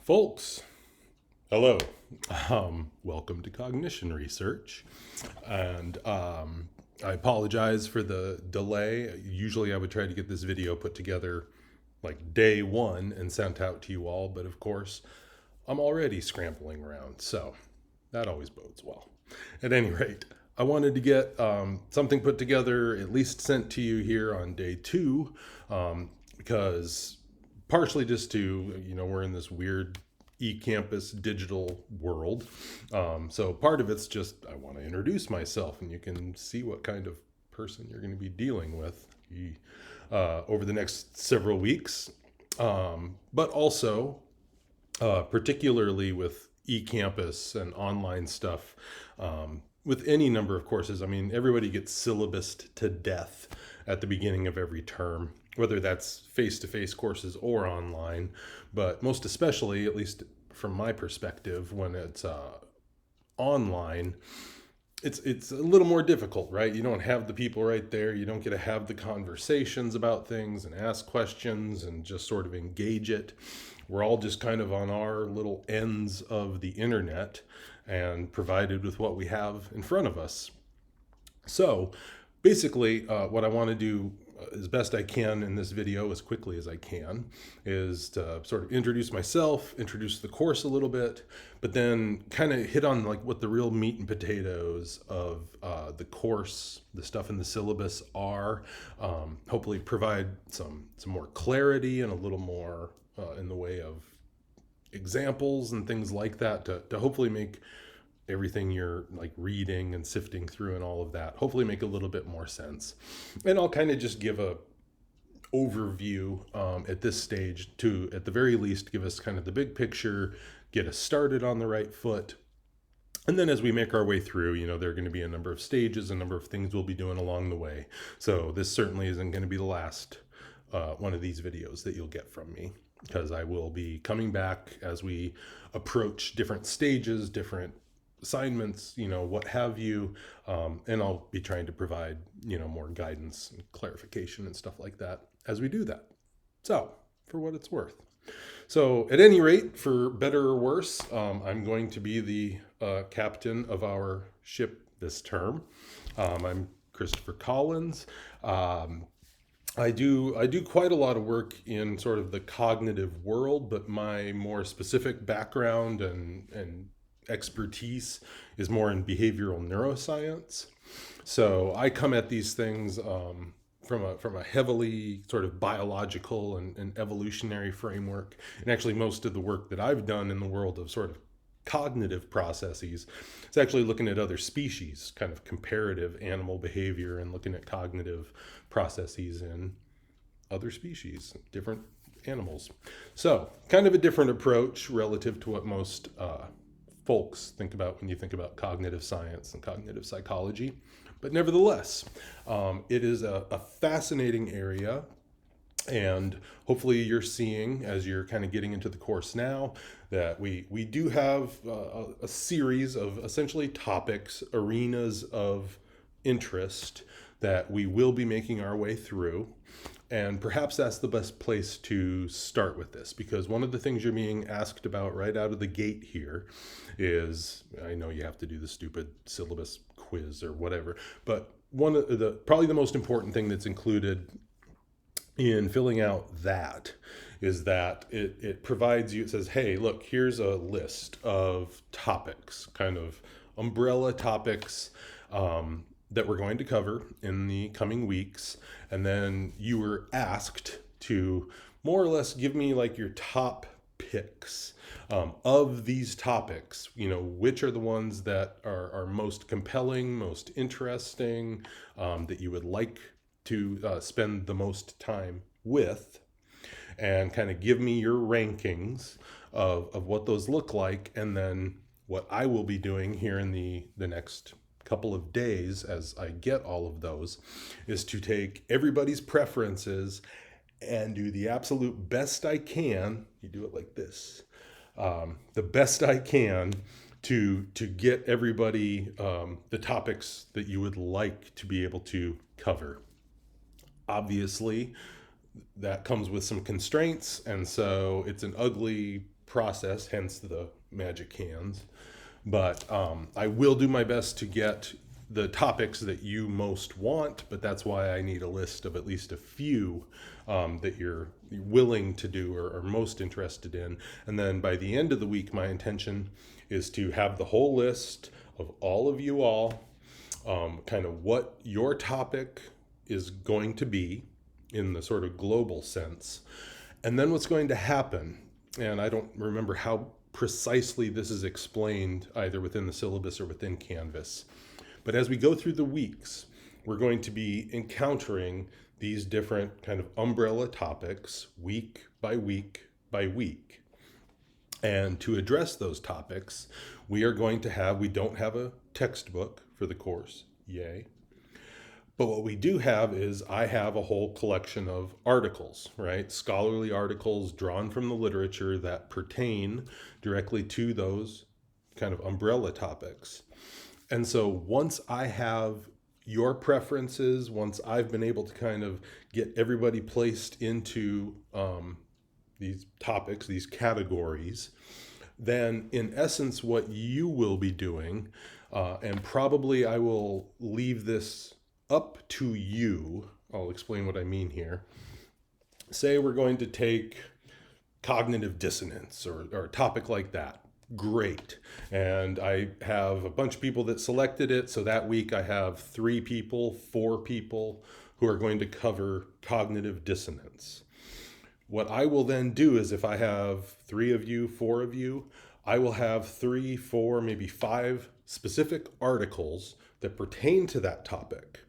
Folks, hello. Welcome to Cognition Research. And I apologize for the delay. Usually I would try to get this video put together like day one and sent out to you all, but of course I'm already scrambling around, so that always bodes well. At any rate, I wanted to get something put together, at least sent to you here on day two, because partially just to, we're in this weird e-campus digital world. So part of it's just, I want to introduce myself and you can see what kind of person you're going to be dealing with over the next several weeks. But also, particularly with e-campus and online stuff, with any number of courses, I mean, everybody gets syllabused to death at the beginning of every term, whether that's face-to-face courses or online, but most especially, at least from my perspective, when it's online, it's a little more difficult, right? You don't have the people right there. You don't get to have the conversations about things and ask questions and just sort of engage it. We're all just kind of on our little ends of the internet and provided with what we have in front of us. So basically, what I want to do as best I can in this video, as quickly as I can, is to sort of introduce myself, introduce the course a little bit, but then kind of hit on like what the real meat and potatoes of the course, the stuff in the syllabus are. Hopefully provide some more clarity and a little more in the way of examples and things like that to hopefully make everything you're like reading and sifting through and all of that hopefully make a little bit more sense. And I'll kind of just give a overview at this stage to, at the very least, give us kind of the big picture, get us started on the right foot. And then as we make our way through, there are going to be a number of stages, a number of things we'll be doing along the way. So this certainly isn't going to be the last one of these videos that you'll get from me, because I will be coming back as we approach different stages, different assignments, what have you, and I'll be trying to provide, more guidance and clarification and stuff like that as we do that. So, for what it's worth. So, at any rate, for better or worse, I'm going to be the captain of our ship this term. I'm Christopher Collins. I do quite a lot of work in sort of the cognitive world, but my more specific background and expertise is more in behavioral neuroscience. So I come at these things from a heavily sort of biological and evolutionary framework. And actually most of the work that I've done in the world of sort of cognitive processes is actually looking at other species, kind of comparative animal behavior and looking at cognitive processes in other species, different animals. So kind of a different approach relative to what most folks think about when you think about cognitive science and cognitive psychology. But nevertheless, it is a fascinating area. And hopefully you're seeing, as you're kind of getting into the course now, that we do have a series of essentially topics, arenas of interest that we will be making our way through. And perhaps that's the best place to start with this, because one of the things you're being asked about right out of the gate here is, I know you have to do the stupid syllabus quiz or whatever, but one of the probably the most important thing that's included in filling out that is that it provides you, it says, hey, look, here's a list of topics, kind of umbrella topics that we're going to cover in the coming weeks. And then you were asked to more or less give me like your top picks of these topics, which are the ones that are most compelling, most interesting, that you would like to spend the most time with, and kind of give me your rankings of what those look like. And then what I will be doing here in the next couple of days as I get all of those is to take everybody's preferences and do the absolute best I can. You do it like this, the best I can to get everybody the topics that you would like to be able to cover. Obviously, that comes with some constraints, and so it's an ugly process, hence the magic hands. But I will do my best to get the topics that you most want, but that's why I need a list of at least a few that you're willing to do or are most interested in. And then by the end of the week, my intention is to have the whole list of all of you all, kind of what your topic is going to be in the sort of global sense. And then what's going to happen, and I don't remember how precisely this is explained either within the syllabus or within Canvas, but as we go through the weeks, we're going to be encountering these different kind of umbrella topics week by week by week. And to address those topics, we don't have a textbook for the course, yay. But what we do have is I have a whole collection of articles, right? Scholarly articles drawn from the literature that pertain directly to those kind of umbrella topics. And so once I have your preferences, once I've been able to kind of get everybody placed into these topics, these categories, then in essence what you will be doing, and probably I will leave this up to you. I'll explain what I mean here. Say we're going to take cognitive dissonance or a topic like that. Great. And I have a bunch of people that selected it. So that week I have 4 people who are going to cover cognitive dissonance. What I will then do is if I have 3 of you, 4 of you, I will have 3, 4, maybe 5 specific articles that pertain to that topic.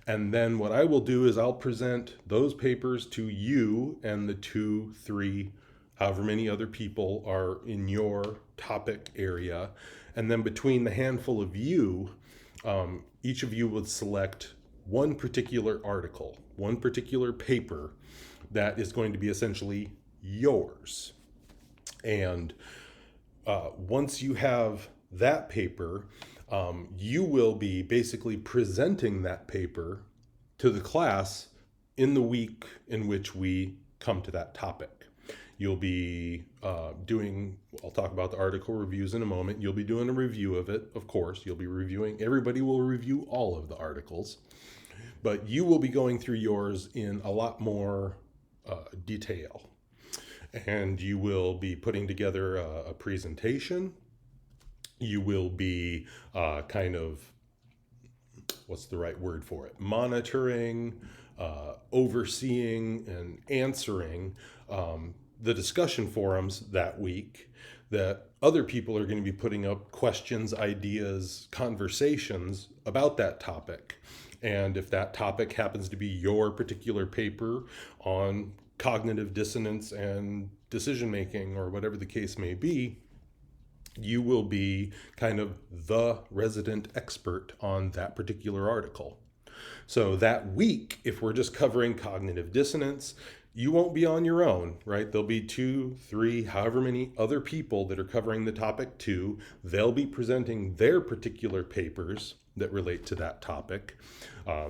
And then what I will do is I'll present those papers to you and the 2, 3, however many other people are in your topic area. And then between the handful of you, each of you would select one particular article, one particular paper that is going to be essentially yours. And once you have that paper, you will be basically presenting that paper to the class in the week in which we come to that topic. You'll be I'll talk about the article reviews in a moment. You'll be doing a review of it, of course. You'll be reviewing, everybody will review all of the articles, but you will be going through yours in a lot more detail. And you will be putting together a presentation. You will be kind of, what's the right word for it? Monitoring, overseeing, and answering the discussion forums that week that other people are going to be putting up questions, ideas, conversations about that topic. And if that topic happens to be your particular paper on cognitive dissonance and decision making or whatever the case may be, you will be kind of the resident expert on that particular article. So that week, if we're just covering cognitive dissonance, you won't be on your own, right? There'll be 2, 3, however many other people that are covering the topic too. They'll be presenting their particular papers that relate to that topic.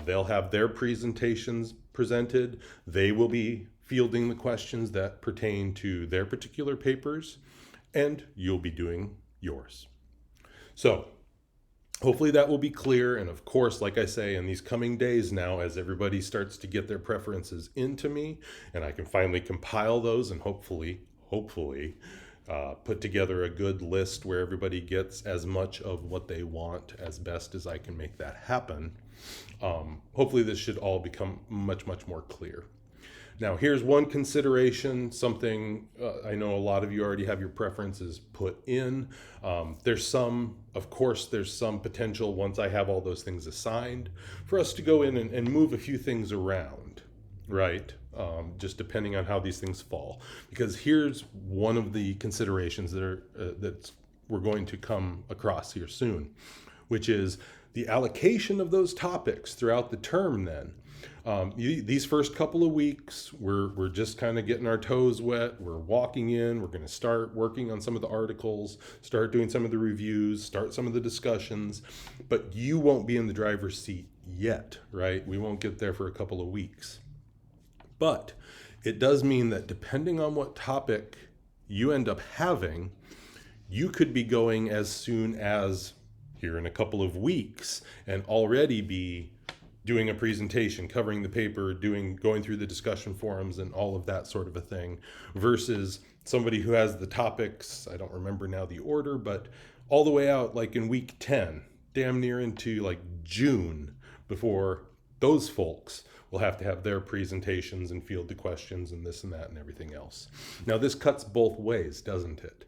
They'll have their presentations presented. They will be fielding the questions that pertain to their particular papers, and you'll be doing yours. So hopefully that will be clear. And of course, like I say, in these coming days now, as everybody starts to get their preferences into me, and I can finally compile those and hopefully put together a good list where everybody gets as much of what they want as best as I can make that happen. Hopefully this should all become much, much more clear. Now, here's one consideration, something I know a lot of you already have your preferences put in. There's some potential once I have all those things assigned for us to go in and move a few things around, right? Just depending on how these things fall. Because here's one of the considerations that we're going to come across here soon, which is the allocation of those topics throughout the term then. These first couple of weeks, we're just kind of getting our toes wet. We're walking in. We're going to start working on some of the articles, start doing some of the reviews, start some of the discussions. But you won't be in the driver's seat yet, right? We won't get there for a couple of weeks. But it does mean that depending on what topic you end up having, you could be going as soon as here in a couple of weeks and already be doing a presentation, covering the paper, going through the discussion forums and all of that sort of a thing, versus somebody who has the topics, I don't remember now the order, but all the way out like in week 10, damn near into like June, before those folks will have to have their presentations and field the questions and this and that and everything else. Now this cuts both ways, doesn't it?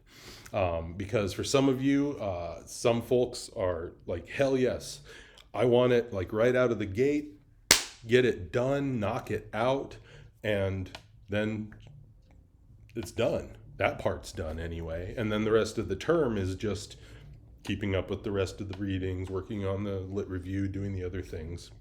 Because for some of you, some folks are like, hell yes, I want it like right out of the gate, get it done, knock it out, and then it's done. That part's done anyway. And then the rest of the term is just keeping up with the rest of the readings, working on the lit review, doing the other things.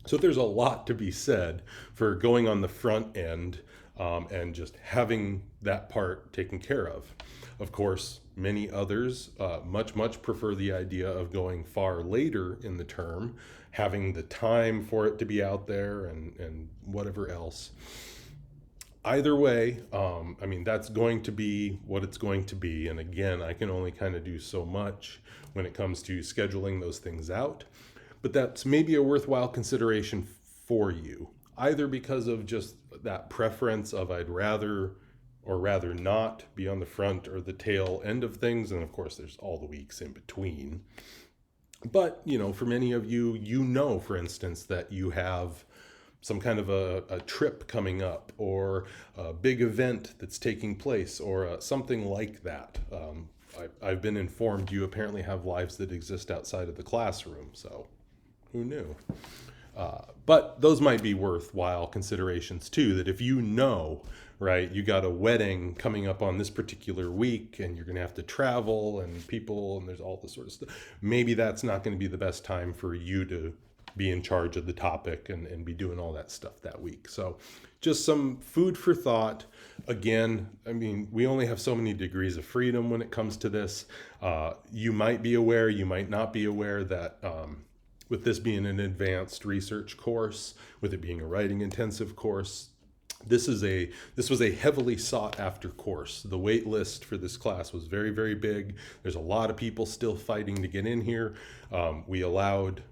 So there's a lot to be said for going on the front end and just having that part taken care of. Of course, many others much prefer the idea of going far later in the term, having the time for it to be out there and whatever else. Either way, I mean, that's going to be what it's going to be. And again, I can only kind of do so much when it comes to scheduling those things out. But that's maybe a worthwhile consideration for you, either because of just that preference of I'd rather or rather not be on the front or the tail end of things. And of course, there's all the weeks in between. But, you know, for many of you, you know, for instance, that you have some kind of a trip coming up or a big event that's taking place or something like that. I've been informed you apparently have lives that exist outside of the classroom, so who knew? But those might be worthwhile considerations too, that if you know, right, you got a wedding coming up on this particular week and you're going to have to travel and people and there's all this sort of stuff, maybe that's not going to be the best time for you to be in charge of the topic and be doing all that stuff that week. So just some food for thought. Again, I mean, we only have so many degrees of freedom when it comes to this. You might be aware, you might not be aware that with this being an advanced research course, with it being a writing intensive course, this was a heavily sought after course. The wait list for this class was very, very big. There's a lot of people still fighting to get in here. We allowed,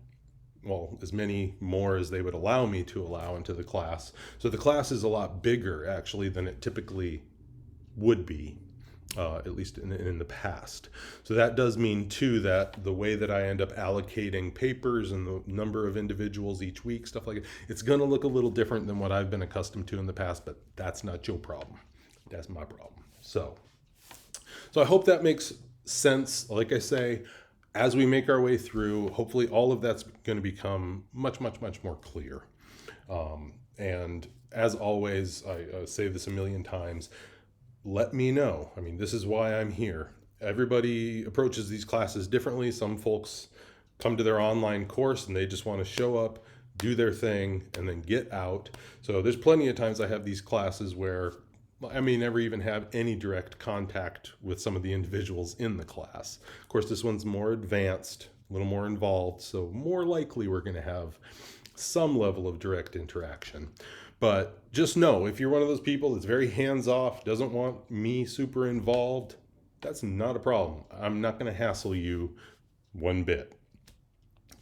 well, as many more as they would allow me to allow into the class. So the class is a lot bigger actually than it typically would be, at least in the past. So that does mean too that the way that I end up allocating papers and the number of individuals each week, stuff like that, it's going to look a little different than what I've been accustomed to in the past, but that's not your problem. That's my problem. So I hope that makes sense. Like I say, as we make our way through, hopefully all of that's going to become much more clear. And as always, I say this a million times, let me know. I mean, this is why I'm here. Everybody approaches these classes differently. Some folks come to their online course and they just want to show up, do their thing, and then get out. So there's plenty of times I have these classes where I may never even have any direct contact with some of the individuals in the class. Of course, this one's more advanced, a little more involved, so more likely we're going to have some level of direct interaction. But just know, if you're one of those people that's very hands-off, doesn't want me super involved, that's not a problem. I'm not going to hassle you one bit.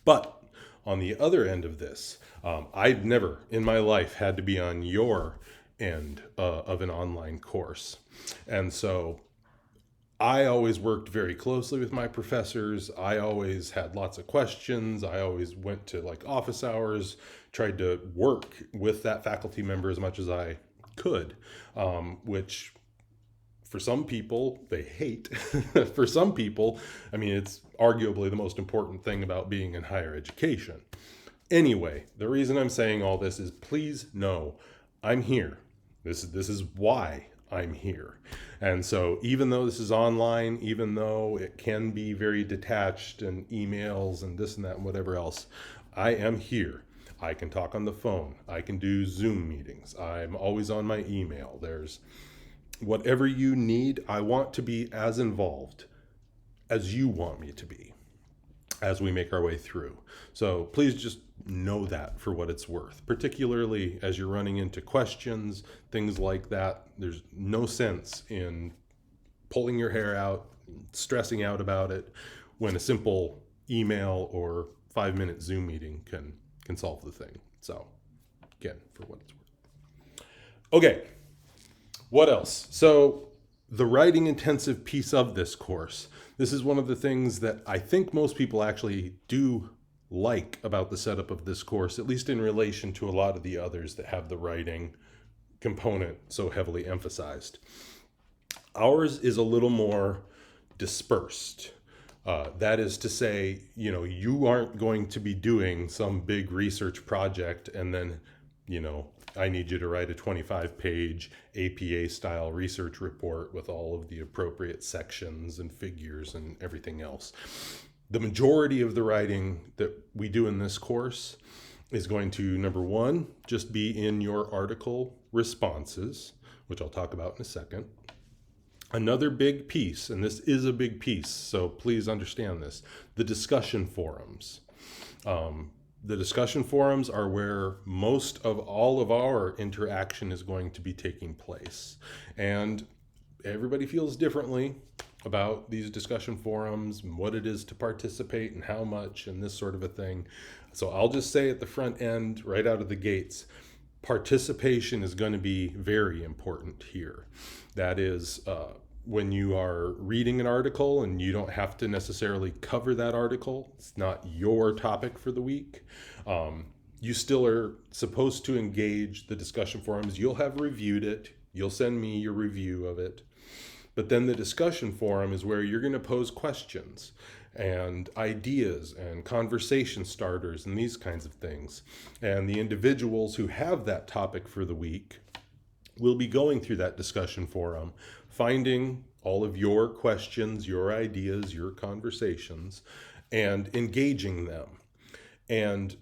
But on the other end of this, I've never in my life had to be on your end of an online course. And so I always worked very closely with my professors. I always had lots of questions. I always went to like office hours, tried to work with that faculty member as much as I could, which for some people they hate. For some people, I mean, it's arguably the most important thing about being in higher education. Anyway, the reason I'm saying all this is please know I'm here. This is why I'm here. And so even though this is online, even though it can be very detached and emails and this and that and whatever else, I am here. I can talk on the phone. I can do Zoom meetings. I'm always on my email. There's whatever you need. I want to be as involved as you want me to be as we make our way through. So please just know that for what it's worth, particularly as you're running into questions, things like that. There's no sense in pulling your hair out, stressing out about it, when a simple email or 5-minute Zoom meeting can solve the thing. So again, for what it's worth. Okay, what else? So the writing intensive piece of this course, this is one of the things that I think most people actually do like about the setup of this course, at least in relation to a lot of the others that have the writing component so heavily emphasized. Ours is a little more dispersed. That is to say, you aren't going to be doing some big research project and then, I need you to write a 25-page APA-style research report with all of the appropriate sections and figures and everything else. The majority of the writing that we do in this course is going to, number one, just be in your article responses, which I'll talk about in a second. Another big piece, and this is a big piece, so please understand this, the discussion forums. The discussion forums are where most of all of our interaction is going to be taking place. And everybody feels differently about these discussion forums and what it is to participate and how much and this sort of a thing. So I'll just say at the front end, right out of the gates, participation is going to be very important here. That is, when you are reading an article and you don't have to necessarily cover that article, it's not your topic for the week, you still are supposed to engage the discussion forums. You'll have reviewed it. You'll send me your review of it. But then the discussion forum is where you're going to pose questions and ideas and conversation starters and these kinds of things. And the individuals who have that topic for the week will be going through that discussion forum, finding all of your questions, your ideas, your conversations, and engaging them. And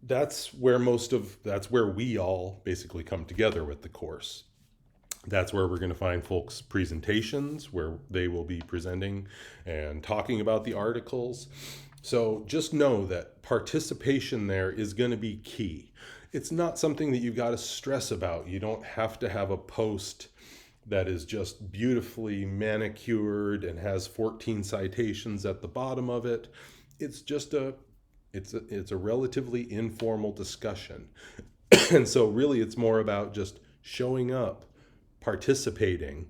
that's where we all basically come together with the course. That's where we're going to find folks' presentations, where they will be presenting and talking about the articles. So just know that participation there is going to be key. It's not something that you've got to stress about. You don't have to have a post that is just beautifully manicured and has 14 citations at the bottom of it. It's just it's a relatively informal discussion. And so really it's more about just showing up, participating,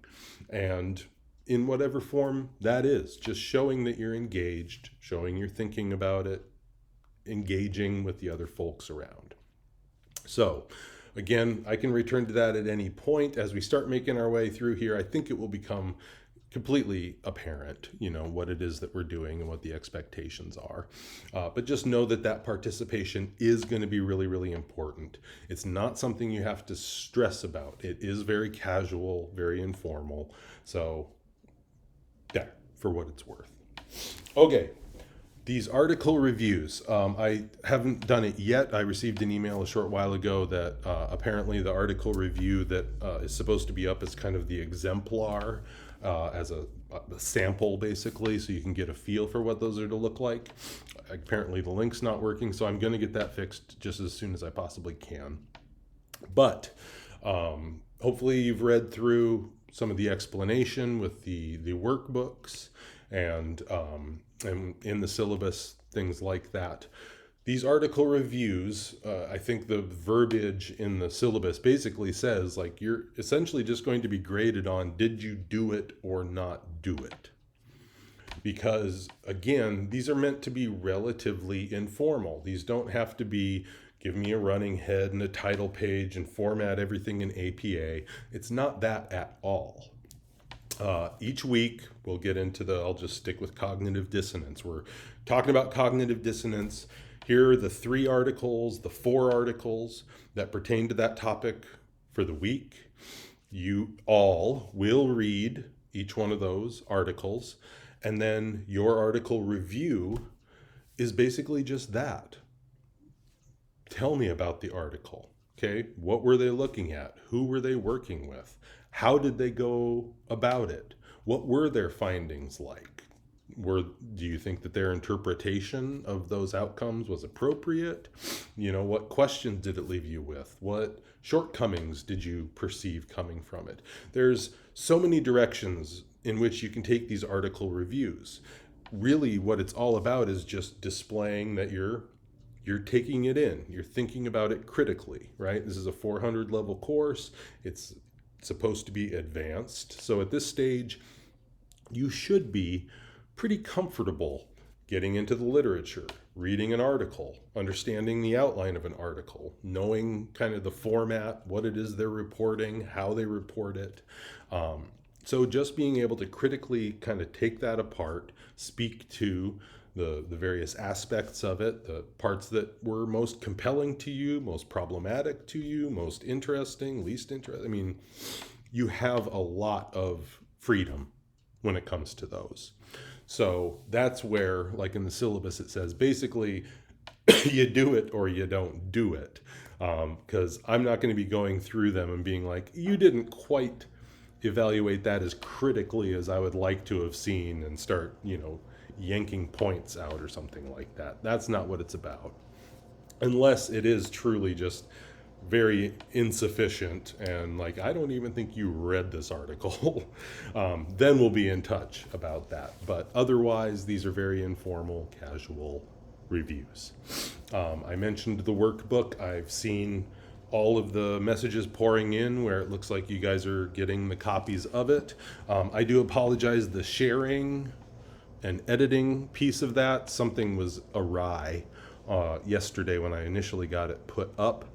and in whatever form that is, just showing that you're engaged, showing you're thinking about it, engaging with the other folks around. So again, I can return to that at any point. As we start making our way through here, I think it will become completely apparent, what it is that we're doing and what the expectations are. But just know that participation is going to be really, really important. It's not something you have to stress about. It is very casual, very informal. So yeah, for what it's worth. Okay. These article reviews, I haven't done it yet. I received an email a short while ago that apparently the article review that is supposed to be up as kind of the exemplar, as a sample basically, so you can get a feel for what those are to look like. Apparently the link's not working, so I'm going to get that fixed just as soon as I possibly can. But hopefully you've read through some of the explanation with the workbooks and in the syllabus, things like that. These article reviews, I think the verbiage in the syllabus basically says, like, you're essentially just going to be graded on, did you do it or not do it? Because again, these are meant to be relatively informal. These don't have to be, give me a running head and a title page and format everything in APA. It's not that at all. Each week we'll get into I'll just stick with cognitive dissonance. We're talking about cognitive dissonance. Here are the 3 articles, the 4 articles that pertain to that topic for the week. You all will read each one of those articles, and then your article review is basically just that. Tell me about the article. Okay, what were they looking at? Who were they working with? How did they go about it? What were their findings like? Do you think that their interpretation of those outcomes was appropriate? What questions did it leave you with? What shortcomings did you perceive coming from it? There's so many directions in which you can take these article reviews. Really what it's all about is just displaying that you're taking it in, you're thinking about it critically, right? This is a 400 level course. It's supposed to be advanced. So at this stage, you should be pretty comfortable getting into the literature, reading an article, understanding the outline of an article, knowing kind of the format, what it is they're reporting, how they report it. So just being able to critically kind of take that apart, speak to the various aspects of it, the parts that were most compelling to you, most problematic to you, most interesting, least interesting. I mean, you have a lot of freedom when it comes to those. So that's where, like in the syllabus, it says basically you do it or you don't do it. Because I'm not going to be going through them and being like, you didn't quite evaluate that as critically as I would like to have seen, and start, yanking points out or something like that. That's not what it's about. Unless it is truly just very insufficient and like, I don't even think you read this article, then we'll be in touch about that. But otherwise, these are very informal, casual reviews. I mentioned the workbook. I've seen all of the messages pouring in where it looks like you guys are getting the copies of it. I do apologize, the sharing and editing piece of that, something was awry yesterday when I initially got it put up.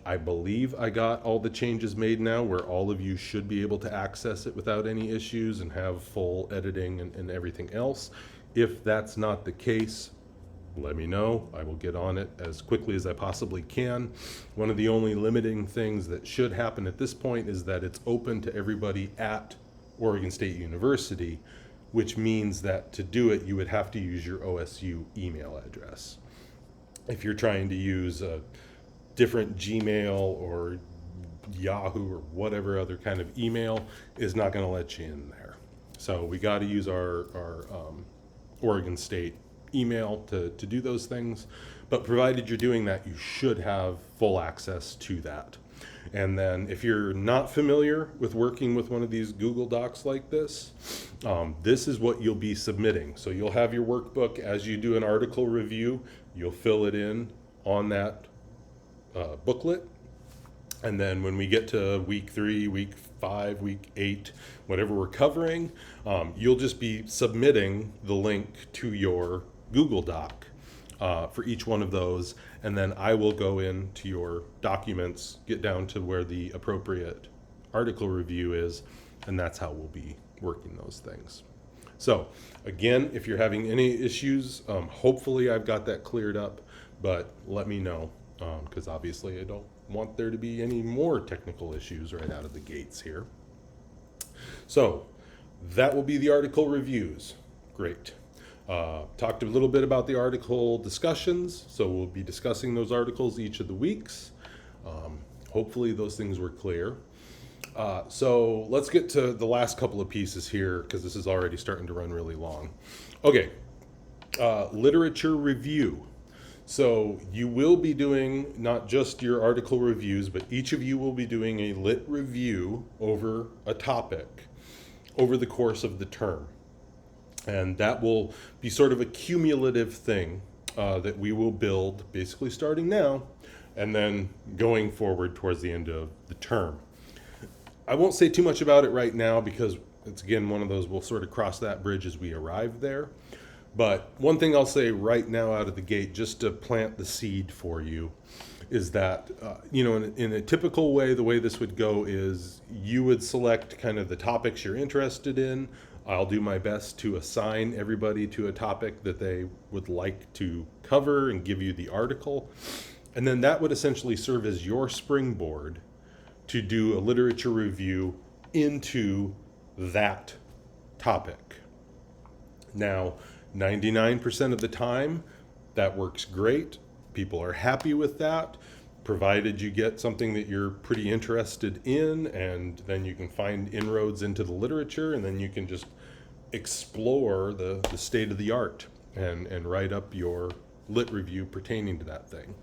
I believe I got all the changes made now where all of you should be able to access it without any issues and have full editing and everything else. If that's not the case, let me know. I will get on it as quickly as I possibly can. One of the only limiting things that should happen at this point is that it's open to everybody at Oregon State University, which means that to do it, you would have to use your OSU email address. If you're trying to use a different Gmail or Yahoo or whatever other kind of email, is not going to let you in there. So we got to use our Oregon State email to do those things. But provided you're doing that, you should have full access to that. And then if you're not familiar with working with one of these Google Docs like this, this is what you'll be submitting. So you'll have your workbook. As you do an article review, you'll fill it in on that booklet. And then when we get to week 3, week 5, week 8, whatever we're covering, you'll just be submitting the link to your Google Doc for each one of those, and then I will go into your documents, get down to where the appropriate article review is, and that's how we'll be working those things. So again, if you're having any issues, hopefully I've got that cleared up, but let me know, because obviously I don't want there to be any more technical issues right out of the gates here. So that will be the article reviews. Great. Talked a little bit about the article discussions, so we'll be discussing those articles each of the weeks. Hopefully those things were clear. So let's get to the last couple of pieces here, because this is already starting to run really long. Okay, literature review. So you will be doing not just your article reviews, but each of you will be doing a lit review over a topic over the course of the term. And that will be sort of a cumulative thing that we will build basically starting now and then going forward towards the end of the term. I won't say too much about it right now because it's, again, one of those, we'll sort of cross that bridge as we arrive there. But one thing I'll say right now out of the gate, just to plant the seed for you, is that, in a typical way, the way this would go is you would select kind of the topics you're interested in. I'll do my best to assign everybody to a topic that they would like to cover and give you the article. And then that would essentially serve as your springboard to do a literature review into that topic. Now, 99% of the time, that works great. People are happy with that, provided you get something that you're pretty interested in, and then you can find inroads into the literature, and then you can just explore the state of the art and write up your lit review pertaining to that thing.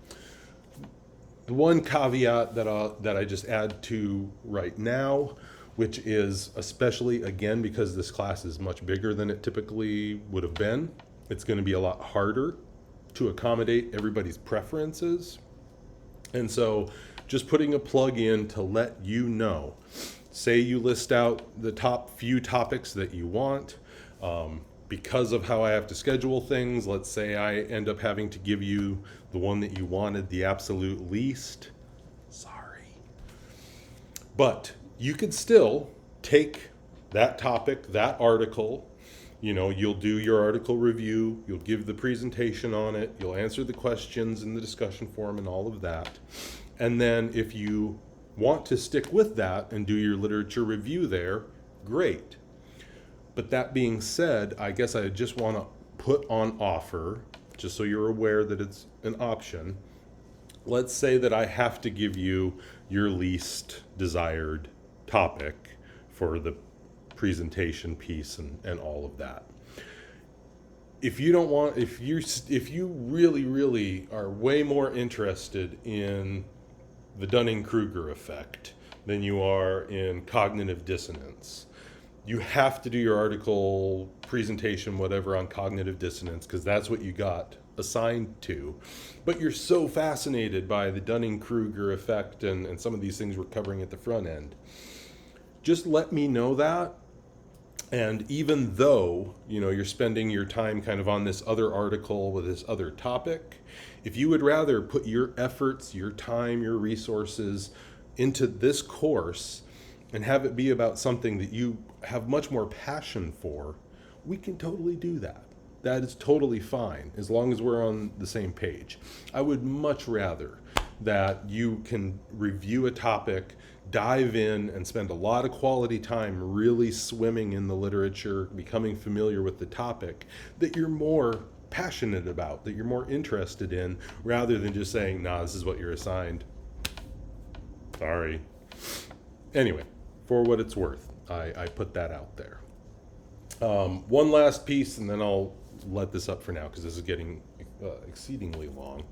The one caveat that I just add to right now, which is, especially again, because this class is much bigger than it typically would have been, it's going to be a lot harder to accommodate everybody's preferences. And so just putting a plug in to let you know, say you list out the top few topics that you want. Because of how I have to schedule things, let's say I end up having to give you the one that you wanted the absolute least. Sorry. But you could still take that topic, that article, you'll do your article review, you'll give the presentation on it, you'll answer the questions in the discussion forum and all of that. And then if you want to stick with that and do your literature review there, great. But that being said, I guess I just want to put on offer, just so you're aware that it's an option. Let's say that I have to give you your least desired topic for the presentation piece and all of that. If you really are way more interested in the Dunning-Kruger effect than you are in cognitive dissonance, you have to do your article, presentation, whatever, on cognitive dissonance, because that's what you got assigned to. But you're so fascinated by the Dunning-Kruger effect and some of these things we're covering at the front end. Just let me know that. And even though, you're spending your time kind of on this other article with this other topic, if you would rather put your efforts, your time, your resources into this course and have it be about something that you have much more passion for, we can totally do that. That is totally fine, as long as we're on the same page. I would much rather that you can review a topic, dive in, and spend a lot of quality time really swimming in the literature, becoming familiar with the topic that you're more passionate about, that you're more interested in, rather than just saying, nah, this is what you're assigned. Sorry. Anyway, for what it's worth, I put that out there. One last piece, and then I'll let this up for now because this is getting exceedingly long,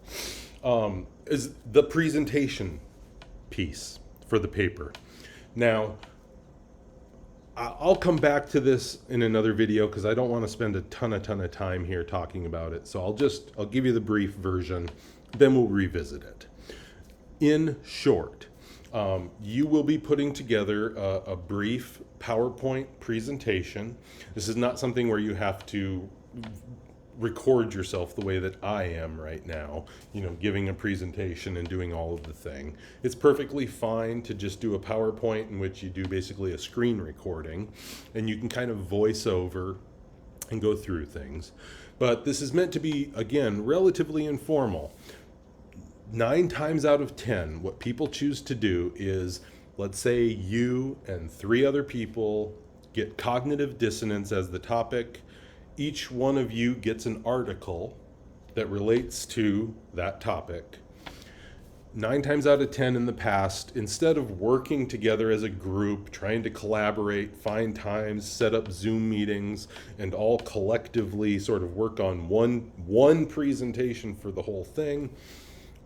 is the presentation piece for the paper. Now, I'll come back to this in another video because I don't want to spend a ton of time here talking about it. So I'll give you the brief version, then we'll revisit it. In short, you will be putting together a brief PowerPoint presentation. This is not something where you have to record yourself the way that I am right now, giving a presentation and doing all of the thing. It's perfectly fine to just do a PowerPoint in which you do basically a screen recording and you can kind of voice over and go through things. But this is meant to be, again, relatively informal. 9 times out of 10, what people choose to do is, let's say you and 3 other people get cognitive dissonance as the topic. Each one of you gets an article that relates to that topic. 9 times out of 10 in the past, instead of working together as a group, trying to collaborate, find times, set up Zoom meetings, and all collectively sort of work on one presentation for the whole thing,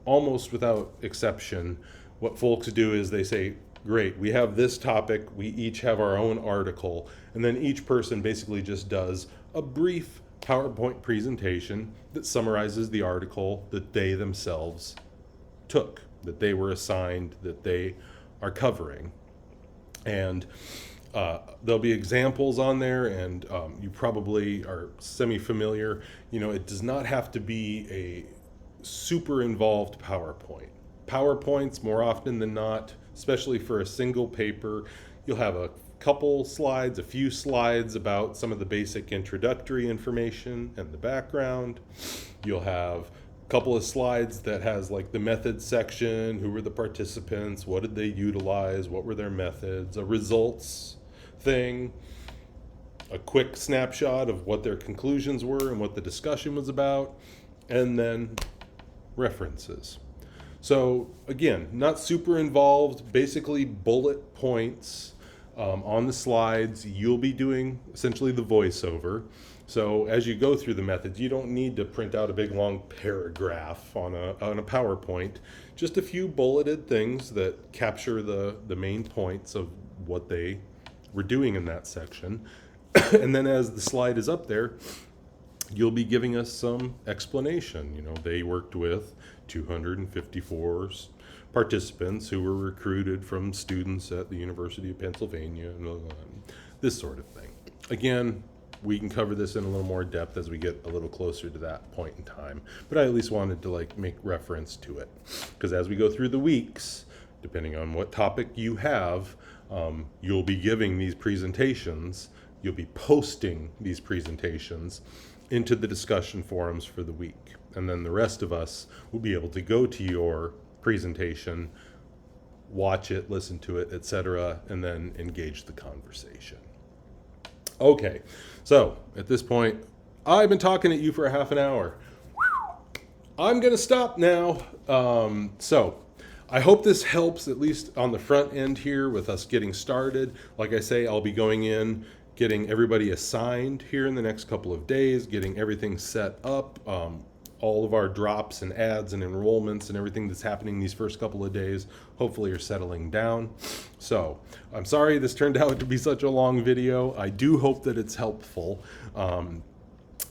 almost without exception, what folks do is they say, great, we have this topic, we each have our own article, and then each person basically just does a brief PowerPoint presentation that summarizes the article that they themselves took, that they were assigned, that they are covering. And there'll be examples on there, and you probably are semi-familiar. It does not have to be a super involved PowerPoint. PowerPoints, more often than not, especially for a single paper, you'll have a few slides about some of the basic introductory information and the background. You'll have a couple of slides that has like the methods section, who were the participants, what did they utilize, what were their methods, a results thing, a quick snapshot of what their conclusions were and what the discussion was about, and then references. So again, not super involved, basically bullet points on the slides. You'll be doing essentially the voiceover. So as you go through the methods, you don't need to print out a big long paragraph on a PowerPoint, just a few bulleted things that capture the main points of what they were doing in that section. And then as the slide is up there, you'll be giving us some explanation. You know, they worked with 254 participants who were recruited from students at the University of Pennsylvania, and this sort of thing. Again, we can cover this in a little more depth as we get a little closer to that point in time, but I at least wanted to like make reference to it, because as we go through the weeks, depending on what topic you have, you'll be giving these presentations, you'll be posting these presentations into the discussion forums for the week, and then the rest of us will be able to go to your presentation, watch it, listen to it, etc., and then engage the conversation. Okay, so at this point, I've been talking at you for a half an hour. I'm gonna stop now. So I hope this helps, at least on the front end here, with us getting started. Like I say, I'll be going in, getting everybody assigned here in the next couple of days, getting everything set up, all of our drops and ads and enrollments and everything that's happening these first couple of days hopefully are settling down. So I'm sorry this turned out to be such a long video. I do hope that it's helpful,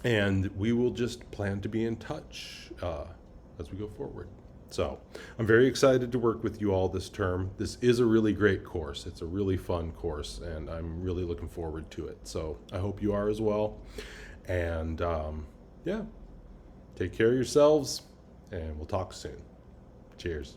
and we will just plan to be in touch as we go forward. So I'm very excited to work with you all this term. This is a really great course. It's a really fun course, and I'm really looking forward to it. So I hope you are as well. And yeah, take care of yourselves, and we'll talk soon. Cheers.